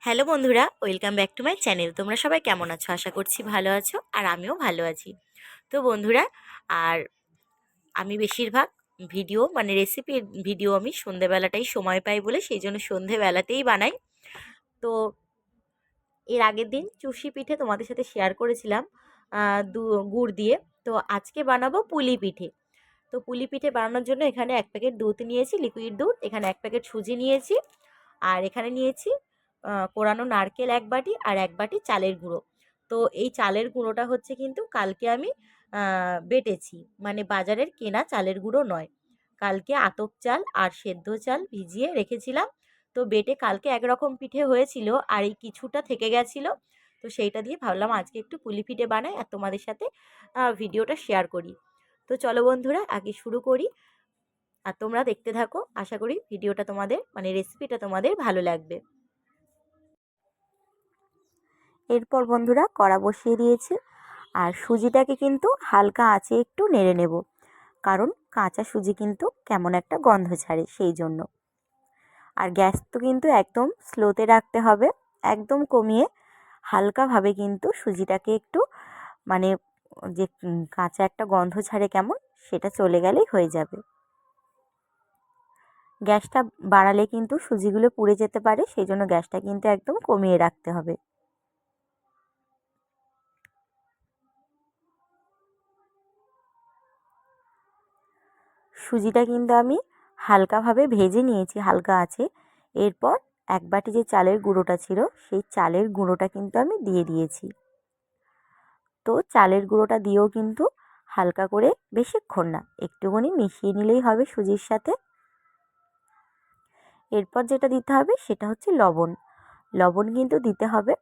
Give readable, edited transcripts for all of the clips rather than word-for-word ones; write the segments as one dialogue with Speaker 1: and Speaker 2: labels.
Speaker 1: Hello বন্ধুরা, welcome back to my channel. তোমরা সবাই কেমন আছো? আশা করছি ভালো আছো, আর আমিও ভালো আছি। তো বন্ধুরা, আর আমি বেশিরভাগ ভিডিও মানে রেসিপির ভিডিও আমি সন্ধেবেলাটাই সময় পাই বলে সেই জন্য সন্ধেবেলাতেই বানাই। তো এর আগের দিন চুষি পিঠে তোমাদের সাথে শেয়ার করেছিলাম গুড় দিয়ে। তো আজকে বানাবো পুলি পিঠে। তো পুলি পিঠে বানানোর জন্য এখানে 1 প্যাকেট দুধ নিয়েছি, লিকুইড দুধ। এখানে 1 প্যাকেট সুজি নিয়েছি, আর এখানে নিয়েছি কোরানো নারকেল 1 বাটি, আর 1 বাটি চালের গুঁড়ো। তো এই চালের গুঁড়োটা হচ্ছে কিন্তু কালকে আমি বেটেছি, মানে বাজারের কেনা চালের গুঁড়ো নয়। কালকে আতপ চাল আর সেদ্ধ চাল ভিজিয়ে রেখেছিলাম। তো বেটে কালকে একরকম পিঠে হয়েছিল, আর এই কিছুটা থেকে গেছিল। তো সেইটা দিয়ে ভাবলাম আজকে একটু পুলি পিঠে বানাই আর তোমাদের সাথে ভিডিওটা শেয়ার করি। তো চলো বন্ধুরা, আগে শুরু করি, আর তোমরা দেখতে থাকো। আশা করি ভিডিওটা তোমাদের মানে রেসিপিটা তোমাদের ভালো লাগবে। এরপর বন্ধুরা কড়া বসিয়ে দিয়েছি, আর সুজিটাকে কিন্তু হালকা আঁচে একটু নেড়ে নেব, কারণ কাঁচা সুজি কিন্তু কেমন একটা গন্ধ ছাড়ে সেই জন্য। আর গ্যাস তো কিন্তু একদম স্লোতে রাখতে হবে, একদম কমিয়ে হালকাভাবে কিন্তু সুজিটাকে একটু মানে যে কাঁচা একটা গন্ধ ছাড়ে কেমন, সেটা চলে গেলেই হয়ে যাবে। গ্যাসটা বাড়ালে কিন্তু সুজিগুলো পুড়ে যেতে পারে, সেই জন্য গ্যাসটা কিন্তু একদম কমিয়ে রাখতে হবে। সুজিটা কিন্তু আমি হালকাভাবে ভেজে নিয়েছি হালকা আছে। এরপর 1 বাটি যে চালের গুঁড়োটা ছিল, সেই চালের গুঁড়োটা কিন্তু আমি দিয়ে দিয়েছি। তো চালের গুঁড়োটা দিয়েও কিন্তু হালকা করে, বেশিক্ষণ না, একটুখানি মিশিয়ে নিলেই হবে সুজির সাথে। এরপর যেটা দিতে হবে সেটা হচ্ছে লবণ। লবণ কিন্তু দিতে হবে,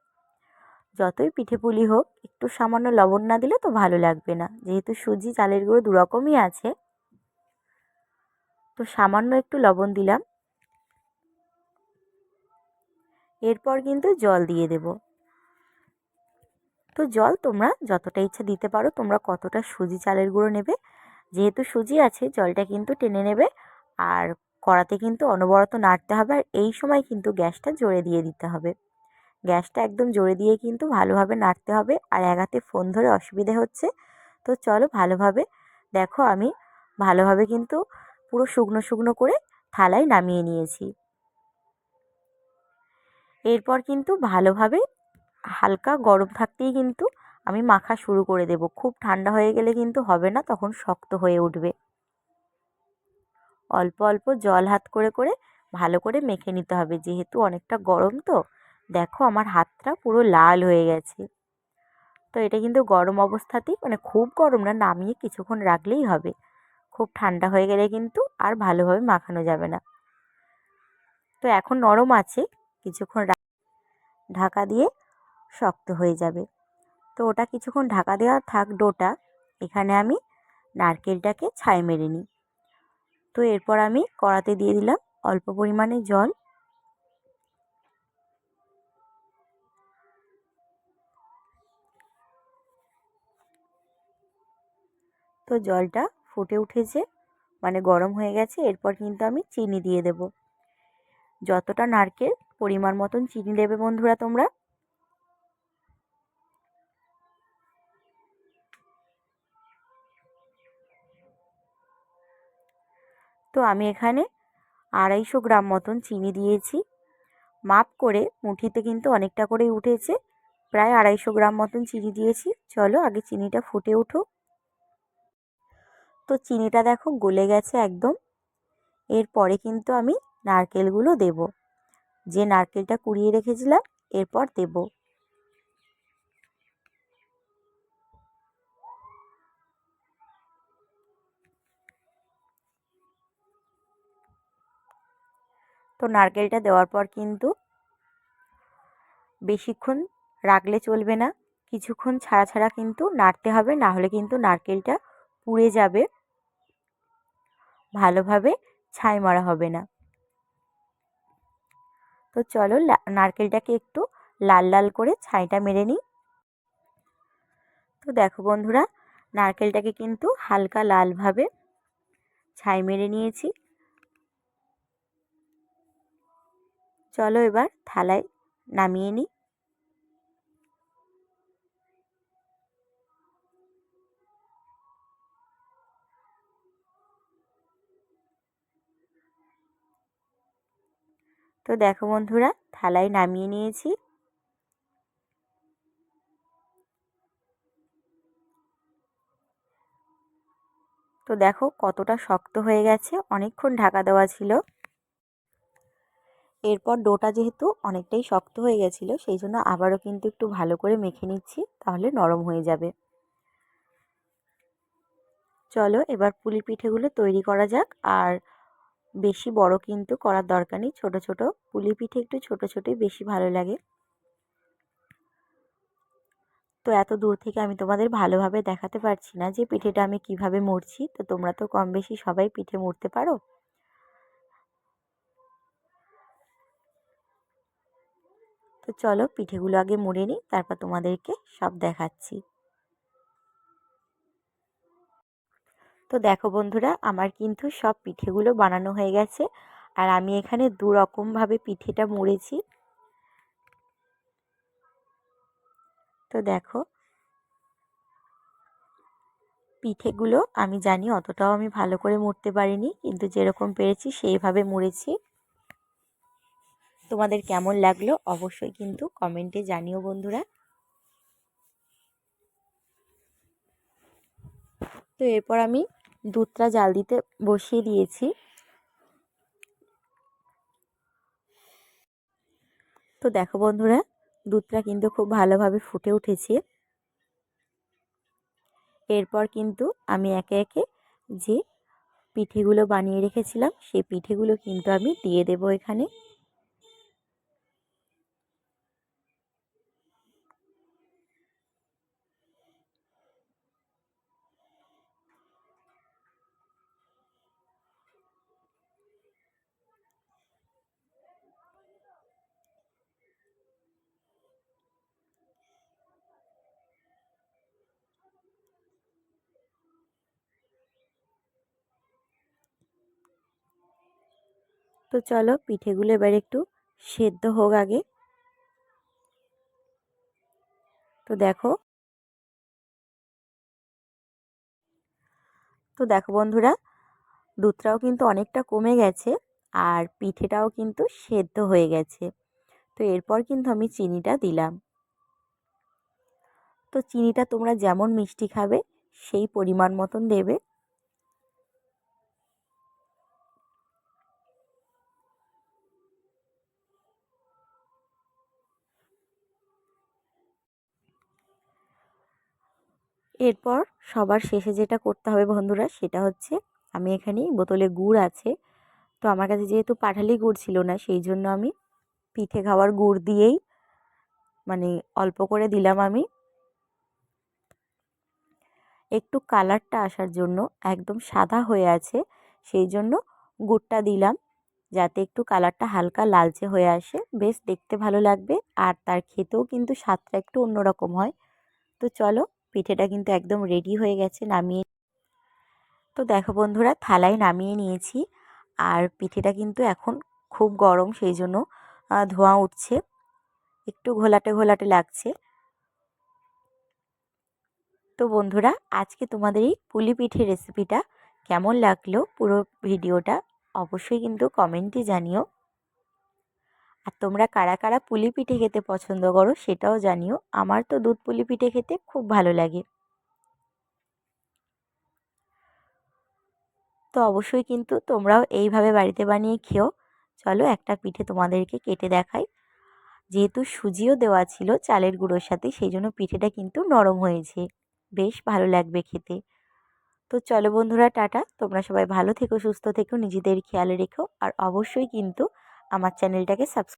Speaker 1: যতই পিঠে পুলি হোক একটু সামান্য লবণ না দিলে তো ভালো লাগবে না, যেহেতু সুজি চালের গুঁড়ো দুরকমই আছে। তো সামান্য একটু লবণ দিলাম। এরপর কিন্তু জল দিয়ে দেব। তো জল তোমরা যতটা ইচ্ছা দিতে পারো, তোমরা কতটা সুজি চালের গুঁড়ো নেবে, যেহেতু সুজি আছে জলটা কিন্তু টেনে নেবে। আর কড়াতে কিন্তু অনবরত নাড়তে হবে, আর এই সময় কিন্তু গ্যাসটা জোরে দিয়ে দিতে হবে। গ্যাসটা একদম জোরে দিয়ে কিন্তু ভালোভাবে নাড়তে হবে। আর এক হাতে ফোন ধরে অসুবিধে হচ্ছে, তো চলো ভালোভাবে দেখো, আমি ভালোভাবে কিন্তু পুরো শুকনো শুকনো করে থালায় নামিয়ে নিয়েছি। এরপর কিন্তু ভালোভাবে হালকা গরম থাকতেই কিন্তু আমি মাখা শুরু করে দেব। খুব ঠান্ডা হয়ে গেলে কিন্তু হবে না, তখন শক্ত হয়ে উঠবে। অল্প অল্প জল হাত করে করে ভালো করে মেখে নিতে হবে, যেহেতু অনেকটা গরম। তো দেখো আমার হাতটা পুরো লাল হয়ে গেছে। তো এটা কিন্তু গরম অবস্থাতেই, মানে খুব গরম না, নামিয়ে কিছুক্ষণ রাখলেই হবে। খুব ঠান্ডা হয়ে গেলে কিন্তু আর ভালোভাবে মাখানো যাবে না। তো এখন নরম আছে, কিছুক্ষণ ঢাকা দিয়ে শক্ত হয়ে যাবে। তো ওটা কিছুক্ষণ ঢাকা দেওয়া থাক ডোটা। এখানে আমি নারকেলটাকে ছাই মেরে নিই। তো এরপর আমি কড়াতে দিয়ে দিলাম অল্প পরিমাণে জল। তো জলটা ফুটে উঠেছে, মানে গরম হয়ে গেছে। এরপর কিন্তু আমি চিনি দিয়ে দেব। যতটা নারকেল পরিমাণ মতন চিনি দেবে বন্ধুরা তোমরা। তো আমি এখানে 250 গ্রাম মতন চিনি দিয়েছি। মাপ করে মুঠিতে কিন্তু অনেকটা করেই উঠেছে, প্রায় 250 গ্রাম মতন চিনি দিয়েছি। চলো আগে চিনিটা ফুটে উঠুক। তো চিনিটা দেখো গলে গেছে একদম। এরপরে কিন্তু আমি নারকেলগুলো দেব, যে নারকেলটা কুড়িয়ে রেখেছিলাম এরপর দেব। তো নারকেলটা দেওয়ার পর কিন্তু বেশিক্ষণ রাখলে চলবে না, কিছুক্ষণ ছাড়া ছাড়া কিন্তু নাড়তে হবে, না হলে কিন্তু নারকেলটা পুড়ে যাবে, ভালোভাবে ছাই মারা হবে না। তো চলো নারকেলটাকে একটু লাল লাল করে ছাইটা মেরে নিই। তো দেখো বন্ধুরা, নারকেলটাকে কিন্তু হালকা লালভাবে ছাই মেরে নিয়েছি। চলো এবার থালায় নামিয়ে নিই। তো দেখো বন্ধুরা, থালায় নামিয়ে নিয়েছি। তো দেখো কতটা শক্ত হয়ে গেছে, অনেকক্ষণ ঢাকা দেওয়া ছিল। এরপর ডোটা যেহেতু অনেকটাই শক্ত হয়ে গেছিলো, সেই জন্য আবারও কিন্তু একটু ভালো করে মেখে নিচ্ছি, তাহলে নরম হয়ে যাবে। চলো এবার পুলি পিঠেগুলো তৈরি করা যাক। আর বেশি বড় কিন্তু করার দরকার নেই, ছোট ছোট পুলি পিঠে একটু ছোট ছোটই বেশি ভালো লাগে। তো এত দূর থেকে আমি তোমাদের ভালোভাবে দেখাতে পারছি না যে পিঠেটা আমি কিভাবে মুড়ছি। তো তোমরা তো কম বেশি সবাই পিঠে মুড়তে পারো। তো চলো পিঠেগুলো আগে মুড়ে নিই, তারপর তোমাদেরকে সব দেখাচ্ছি। তো দেখো বন্ধুরা, আমার কিন্তু সব পিঠেগুলো বানানো হয়ে গেছে। আর আমি এখানে দু রকমভাবে পিঠেটা মুড়েছি। তো দেখো পিঠেগুলো আমি জানি অতটাও আমি ভালো করে মুড়তে পারিনি, কিন্তু যেরকম পেরেছি সেইভাবে মুড়েছি। তোমাদের কেমন লাগলো অবশ্যই কিন্তু কমেন্টে জানিও বন্ধুরা। তো এরপর আমি দুধটা জাল দিতে বসিয়ে দিয়েছি। তো দেখো বন্ধুরা, দুধটা কিন্তু খুব ভালোভাবে ফুটে উঠেছে। এরপর কিন্তু আমি একে একে যে পিঠেগুলো বানিয়ে রেখেছিলাম সেই পিঠেগুলো কিন্তু আমি দিয়ে দেবো এখানে। তো চলো পিঠেগুলো এবার একটু সেদ্ধ হোক আগে। তো দেখো বন্ধুরা, দুধটাও কিন্তু অনেকটা কমে গেছে আর পিঠেটাও কিন্তু সেদ্ধ হয়ে গেছে। তো এরপর কিন্তু আমি চিনিটা দিলাম। তো চিনিটা তোমরা যেমন মিষ্টি খাবে সেই পরিমাণ মতন দেবে। এরপর সবার শেষে যেটা করতে হবে বন্ধুরা, সেটা হচ্ছে আমি এখানে বোতলে গুড় আছে। তো আমার কাছে যেহেতু পাটালি গুড় ছিল না, সেই জন্য আমি পিঠে খাওয়ার গুড় দিয়েই মানে অল্প করে দিলাম আমি। একটু কালারটা আসার জন্য, একদম সাদা হয়ে আছে সেই জন্য গুড়টা দিলাম, যাতে একটু কালারটা হালকা লালচে হয়ে আসে, বেশ দেখতে ভালো লাগবে আর তার খেতেও কিন্তু স্বাদটা একটু অন্যরকম হয়। তো চলো পিঠেটা কিন্তু একদম রেডি হয়ে গেছে, নামিয়ে। তো দেখো বন্ধুরা, থালায় নামিয়ে নিয়েছি। আর পিঠেটা কিন্তু এখন খুব গরম, সেই জন্য ধোঁয়া উঠছে, একটু ঘোলাটে ঘোলাটে লাগছে। তো বন্ধুরা, আজকে তোমাদের এই পুলি পিঠে রেসিপিটা কেমন লাগলো পুরো ভিডিওটা অবশ্যই কিন্তু কমেন্টে জানিও। আর তোমরা কারা কারা পুলি পিঠে খেতে পছন্দ করো সেটাও জানিও। আমার তো দুধ পুলি পিঠে খেতে খুব ভালো লাগে। তো অবশ্যই কিন্তু তোমরাও এইভাবে বাড়িতে বানিয়ে খেও। চলো একটা পিঠে তোমাদেরকে কেটে দেখাই। যেহেতু সুজিও দেওয়া ছিল চালের গুঁড়োর সাথে, সেই জন্য পিঠেটা কিন্তু নরম হয়েছে, বেশ ভালো লাগবে খেতে। তো চলো বন্ধুরা, টাটা। তোমরা সবাই ভালো থেকো, সুস্থ থেকো, নিজেদের খেয়াল রেখো আর অবশ্যই কিন্তু আমার চ্যানেলটাকে সাবস্ক্রাইব